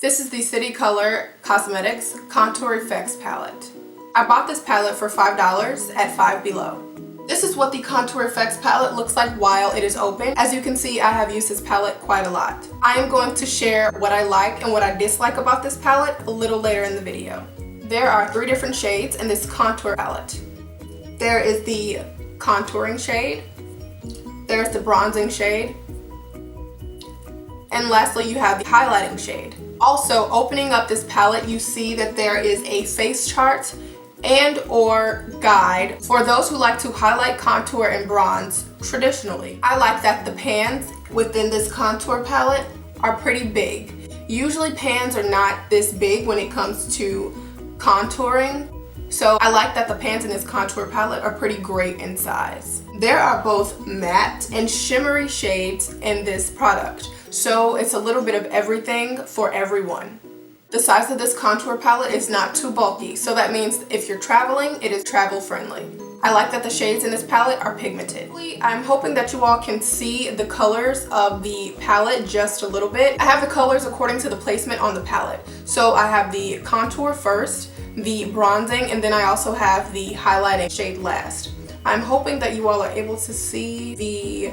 This is the City Color Cosmetics Contour Effects palette. I bought this palette for $5 at Five Below. This is what the Contour Effects palette looks like while it is open. As you can see, I have used this palette quite a lot. I am going to share what I like and what I dislike about this palette a little later in the video. There are 3 different shades in this contour palette. There is the contouring shade, there's the bronzing shade, and lastly you have the highlighting shade. Also, opening up this palette, you see that there is a face chart and or guide for those who like to highlight, contour, and bronze traditionally. I like that the pans within this contour palette are pretty big. Usually pans are not this big when it comes to contouring, so I like that the pans in this contour palette are pretty great in size. There are both matte and shimmery shades in this product, so it's a little bit of everything for everyone. The size of this contour palette is not too bulky, so that means if you're traveling, it is travel friendly. I like that the shades in this palette are pigmented. I'm hoping that you all can see the colors of the palette just a little bit. I have the colors according to the placement on the palette. So I have the contour first, the bronzing, and then I also have the highlighting shade last. I'm hoping that you all are able to see the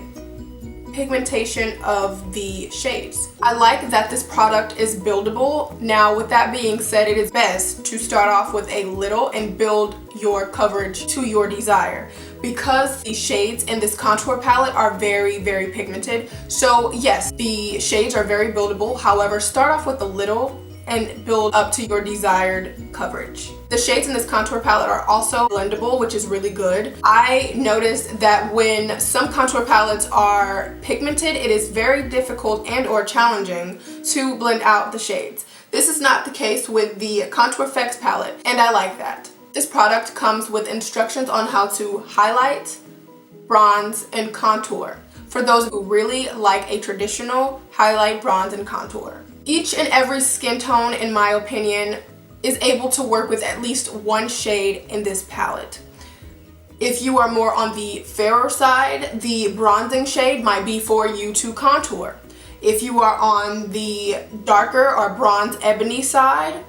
pigmentation of the shades. I like that this product is buildable. Now, with that being said, it is best to start off with a little and build your coverage to your desire, because the shades in this contour palette are very pigmented. So yes, the shades are very buildable. However, start off with a little and build up to your desired coverage. The shades in this contour palette are also blendable, which is really good. I noticed that when some contour palettes are pigmented, it is very difficult and or challenging to blend out the shades. This is not the case with the Contour Effects palette, and I like that. This product comes with instructions on how to highlight, bronze, and contour for those who really like a traditional highlight, bronze, and contour. Each and every skin tone, in my opinion, is able to work with at least one shade in this palette. If you are more on the fairer side, the bronzing shade might be for you to contour. If you are on the darker or bronze ebony side,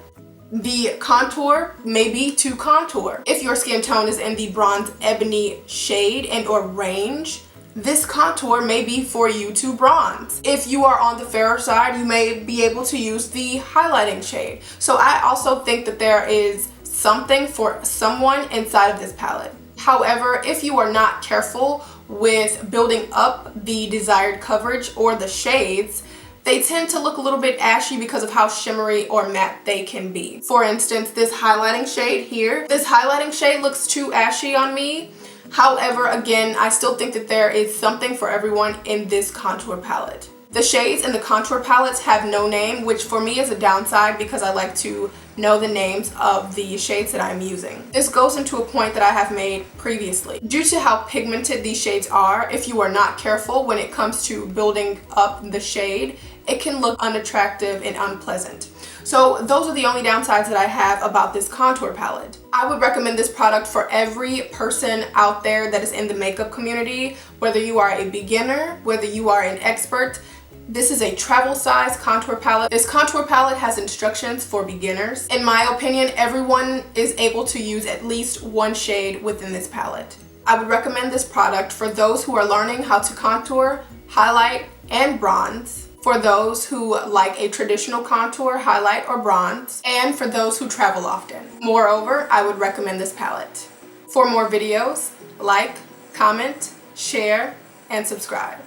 the contour may be to contour. If your skin tone is in the bronze ebony shade and or range, this contour may be for you to bronze. If you are on the fairer side, you may be able to use the highlighting shade. So I also think that there is something for someone inside of this palette. However, if you are not careful with building up the desired coverage or the shades, they tend to look a little bit ashy because of how shimmery or matte they can be. For instance, this highlighting shade here, this highlighting shade looks too ashy on me. However, again, I still think that there is something for everyone in this contour palette. The shades in the contour palettes have no name, which for me is a downside because I like to know the names of the shades that I'm using. This goes into a point that I have made previously. Due to how pigmented these shades are, if you are not careful when it comes to building up the shade, it can look unattractive and unpleasant. So those are the only downsides that I have about this contour palette. I would recommend this product for every person out there that is in the makeup community, whether you are a beginner, whether you are an expert. This is a travel size contour palette. This contour palette has instructions for beginners. In my opinion, everyone is able to use at least one shade within this palette. I would recommend this product for those who are learning how to contour, highlight, and bronze, for those who like a traditional contour, highlight, or bronze, and for those who travel often. Moreover, I would recommend this palette. For more videos, like, comment, share, and subscribe.